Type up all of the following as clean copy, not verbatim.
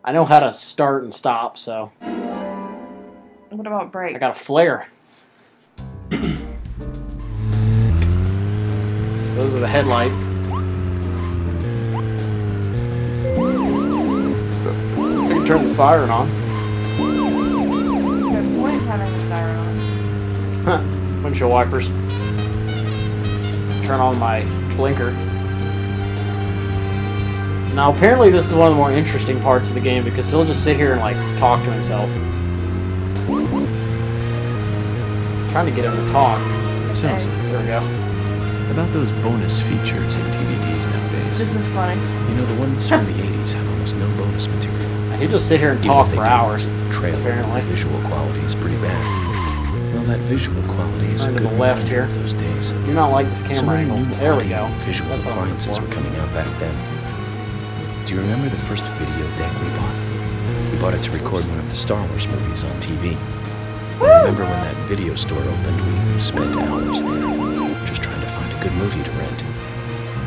I know how to start and stop, so... What about brakes? I got a flare. So those are the headlights. I can turn the siren on. Good point, having the siren on. Windshield wipers. Turn on my blinker. Now apparently this is one of the more interesting parts of the game because he'll just sit here and like talk to himself. Trying to get him to talk. So, there we go. About those bonus features in DVDs nowadays. This is funny. You know, the ones from the 80s have almost no bonus material. He'll just sit here and Even talk if they for do, hours. Trailer, Apparently. the visual quality is pretty bad. Well, that visual quality is a Under good the left here. reminder of those days. Do not like this So camera many angle. new There we audio go. and visual That's what I'm looking appliances for. were coming out back then. Do you remember the first video deck we bought? We bought it to record one of the Star Wars movies on TV. Remember when that video store opened, we spent hours there, just trying to find a good movie to rent.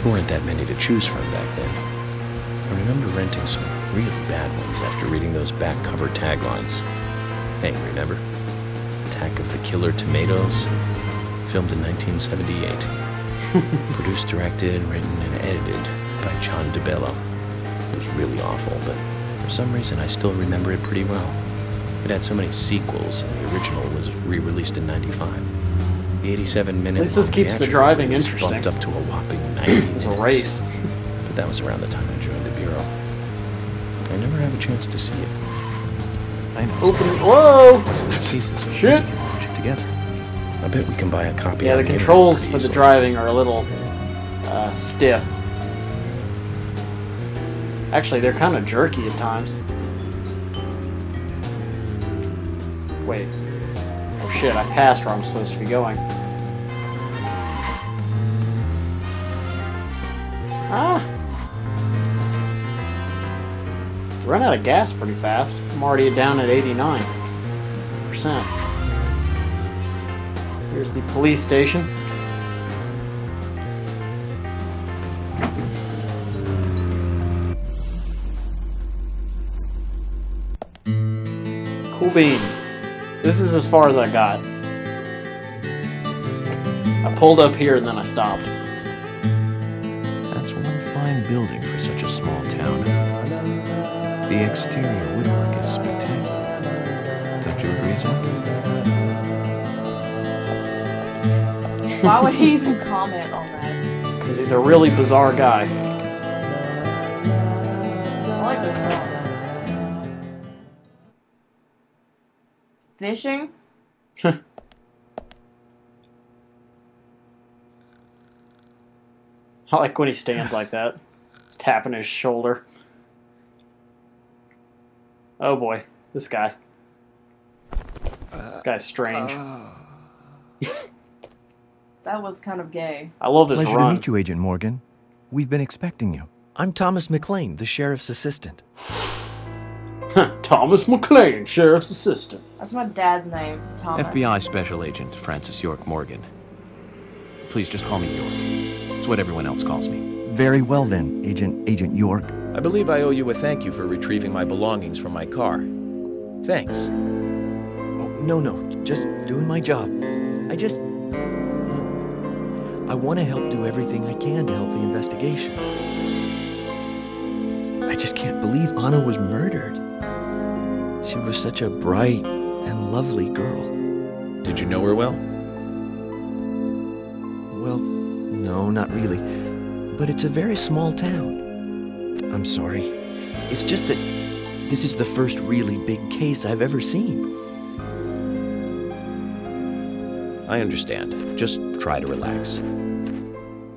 There weren't that many to choose from back then. I remember renting some really bad ones after reading those back cover taglines. Hey, remember? Attack of the Killer Tomatoes? Filmed in 1978. Produced, directed, written, and edited by John DeBello. It was really awful, but for some reason I still remember it pretty well. It had so many sequels, and the original was re-released in '95. The 87-minute This just keeps the driving interesting. bumped up to a whopping 90 minutes. It's a race. But that was around the time I joined the Bureau. I never have a chance to see it. I know. Open. Whoa! What's the pieces? Shit! We can watch it together. I bet we can buy a copy. Yeah, on the internet controls pretty for the easily. driving are a little stiff. Actually, they're kind of jerky at times. Wait. Oh shit, I passed where I'm supposed to be going. Ah! Run out of gas pretty fast. I'm already down at 89%. Here's the police station. Cool beans. This is as far as I got. I pulled up here and then I stopped. That's one fine building for such a small town. The exterior woodwork is spectacular. Don't you agree, Zach? Why would he even comment on that? Because he's a really bizarre guy. I like this song. Fishing? I like when he stands like that. He's tapping his shoulder. Oh boy, this guy. This guy's strange. That was kind of gay. I love this Pleasure run. to meet you, Agent Morgan. We've been expecting you. I'm Thomas McLean, the sheriff's assistant. Thomas McLean, sheriff's assistant. That's my dad's name, Thomas. FBI Special Agent Francis York Morgan. Please just call me York. It's what everyone else calls me. Very well then, Agent York. I believe I owe you a thank you for retrieving my belongings from my car. Thanks. Oh, no, just doing my job. I want to help do everything I can to help the investigation. I just can't believe Anna was murdered. She was such a bright and lovely girl. Did you know her well? Well, no, not really. But it's a very small town. I'm sorry. It's just that this is the first really big case I've ever seen. I understand. Just try to relax.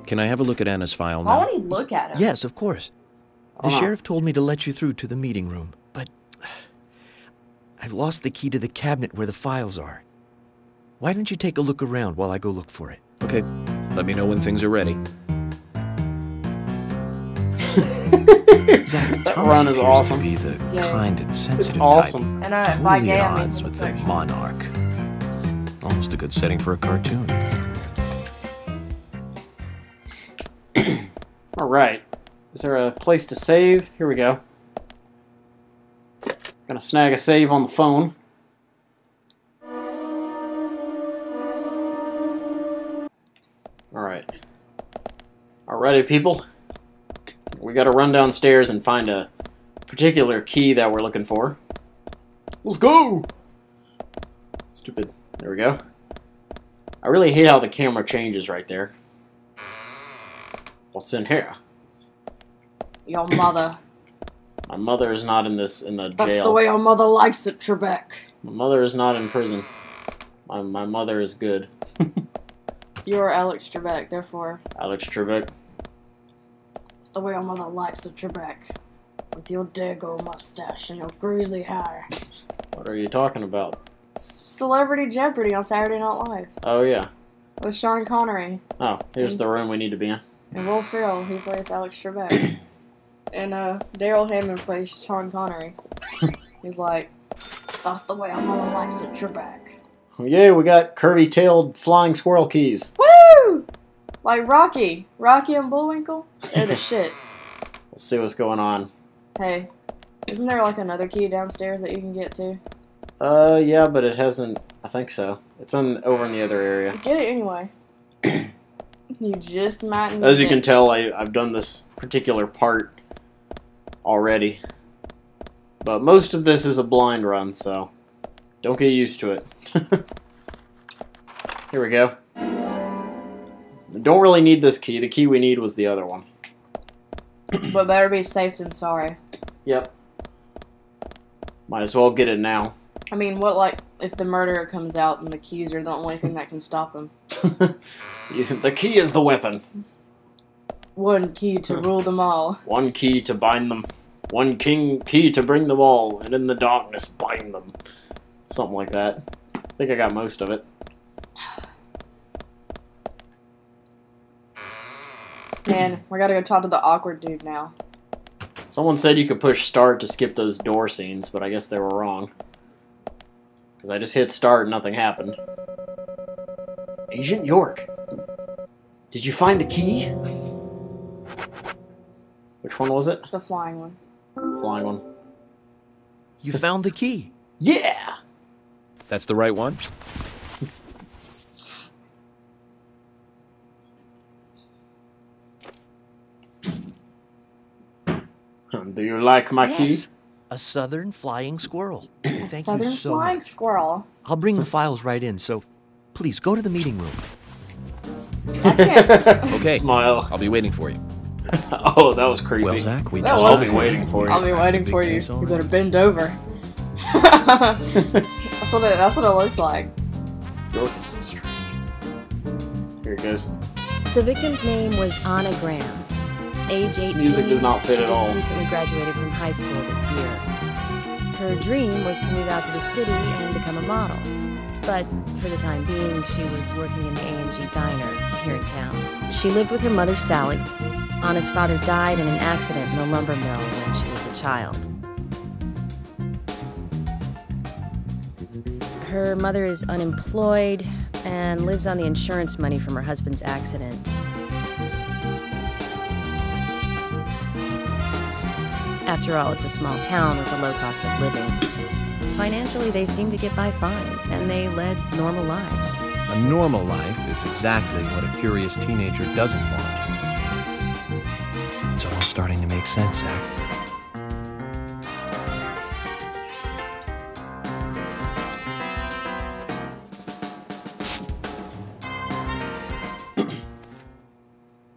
Can I have a look at Anna's file Why now? would he look at him? Yes, of course. The sheriff told me to let you through to the meeting room, but I've lost the key to the cabinet where the files are. Why don't you take a look around while I go look for it? Okay. Let me know when things are ready. Zach, That Thomas run is appears awesome. to be the Yeah. kind and sensitive awesome. And by type. Totally gay, at I mean odds with the homosexual. monarch. Almost a good setting for a cartoon. Alright. Is there a place to save? Here we go. Gonna snag a save on the phone. Alright. Alrighty, people. We gotta run downstairs and find a particular key that we're looking for. Let's go! Stupid. There we go. I really hate how the camera changes right there. What's in here? Your mother. My mother is not in the jail. That's the way your mother likes it, Trebek. My mother is not in prison. My mother is good. You're Alex Trebek, therefore. Alex Trebek. It's the way your mother likes it, Trebek. With your dago mustache and your greasy hair. What are you talking about? Celebrity Jeopardy on Saturday Night Live. Oh, yeah. With Sean Connery. Oh, here's the room we need to be in. And Will Ferrell, he plays Alex Trebek. And Daryl Hammond plays Sean Connery. He's like, that's the way our mother likes it, Trebek. Yay, we got curvy-tailed flying squirrel keys. Woo! Like Rocky. Rocky and Bullwinkle? They're the shit. Let's see what's going on. Hey, isn't there like another key downstairs that you can get to? Yeah, but it hasn't... I think so. It's over in the other area. Get it anyway. You just might need As you it. can tell, I've done this particular part already. But most of this is a blind run, so don't get used to it. Here we go. Don't really need this key. The key we need was the other one. But better be safe than sorry. Yep. Might as well get it now. I mean, what like if the murderer comes out and the keys are the only thing that can stop him? The key is the weapon. One key to rule them all. One key to bind them. One key to bring them all, and in the darkness bind them. Something like that. I think I got most of it. Man, we gotta go talk to the awkward dude now. Someone said you could push start to skip those door scenes, but I guess they were wrong. Because I just hit start and nothing happened. Agent York, did you find the key? Which one was it? The flying one. Flying one. You found the key. Yeah! That's the right one? Do you like my key? Yes, a southern flying squirrel. Thank Southern you so flying much. squirrel. I'll bring the files right in, so please go to the meeting room. I can't. Okay. Smile. I'll be waiting for you. Oh, that was creepy. Well, Zach, we That just... was I'll be waiting for you. I'll be waiting Big for you. case You already. better bend over. That's what it looks like. York is so strange. Here it goes. The victim's name was Anna Graham. Age 18, music does not fit she at just all. recently graduated from high school this year. Her dream was to move out to the city and become a model. But for the time being, she was working in the A&G diner here in town. She lived with her mother, Sally. Anna's father died in an accident in a lumber mill when she was a child. Her mother is unemployed and lives on the insurance money from her husband's accident. After all, it's a small town with a low cost of living. Financially, they seem to get by fine, and they led normal lives. A normal life is exactly what a curious teenager doesn't want. It's all starting to make sense, Zach.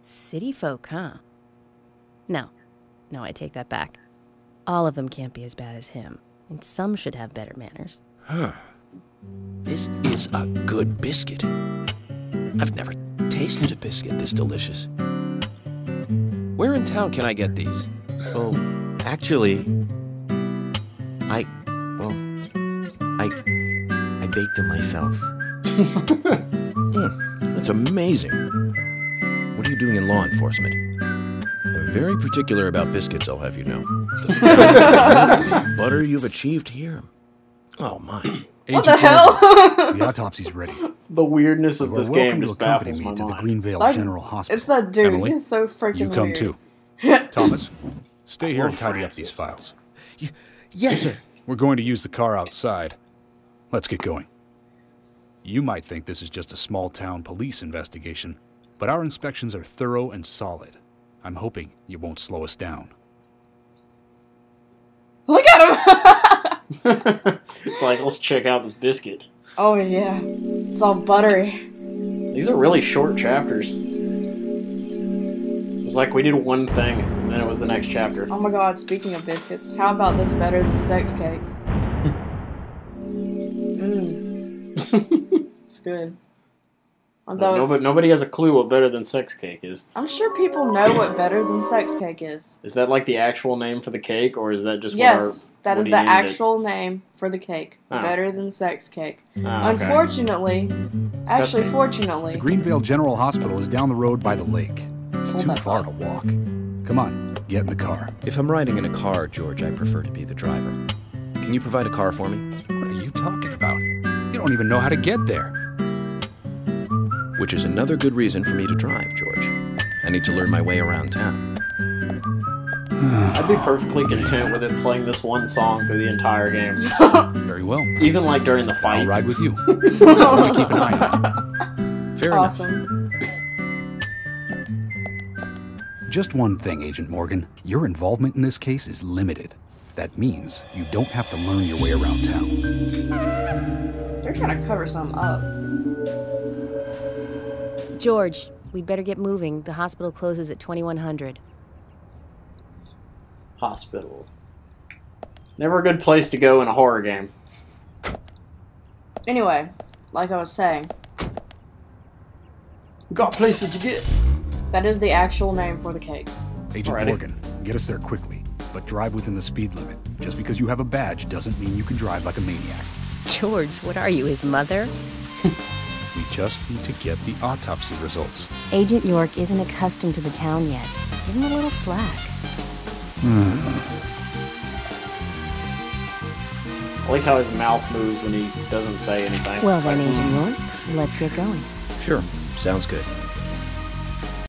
City folk, huh? No, I take that back. All of them can't be as bad as him, and some should have better manners. Huh. This is a good biscuit. I've never tasted a biscuit this delicious. Where in town can I get these? Oh, actually, I baked them myself. That's amazing. What are you doing in law enforcement? I'm very particular about biscuits, I'll have you know. The butter you've achieved here. Oh, my. What the hell? The autopsy's ready. The weirdness of You this are game welcome to just accompany baffles me my to the mind. Greenvale Like, General Hospital. It's that dude. Emily, He's so freaking You come weird. too. Thomas, stay here Oh, and tidy up Francis. these files. Yes, sir. We're going to use the car outside. Let's get going. You might think this is just a small-town police investigation, but our inspections are thorough and solid. I'm hoping you won't slow us down. Look at him! It's like, let's check out this biscuit. Oh yeah, it's all buttery. These are really short chapters. It's like we did one thing, and then it was the next chapter. Oh my god, speaking of biscuits, how about this better than sex cake? It's good. Nobody has a clue what better than sex cake is. I'm sure people know what better than sex cake is. Is that like the actual name for the cake, or is that just yes? That is what the he named actual name for the cake. Oh. Better than sex cake. Oh, okay. Unfortunately, actually, fortunately, The Greenvale General Hospital is down the road by the lake. It's Hold too that far thought. to walk. Come on, get in the car. If I'm riding in a car, George, I prefer to be the driver. Can you provide a car for me? What are you talking about? You don't even know how to get there. Which is another good reason for me to drive, George. I need to learn my way around town. I'd be perfectly content with it playing this one song through the entire game. Very well. Even like during the fights. I'll ride with you. Only keep an eye on it. Fair enough. awesome. Just one thing, Agent Morgan. Your involvement in this case is limited. That means you don't have to learn your way around town. They're trying to cover something up. George, we'd better get moving. The hospital closes at 2100. Hospital. Never a good place to go in a horror game. Anyway, like I was saying, We got places to get. that is the actual name for the cake. Agent Alrighty. Morgan, get us there quickly. But drive within the speed limit. Just because you have a badge doesn't mean you can drive like a maniac. George, what are you, his mother? We just need to get the autopsy results. Agent York isn't accustomed to the town yet. Give him a little slack. I like how his mouth moves when he doesn't say anything. Well It's then, like, Agent York, let's get going. Sure, sounds good.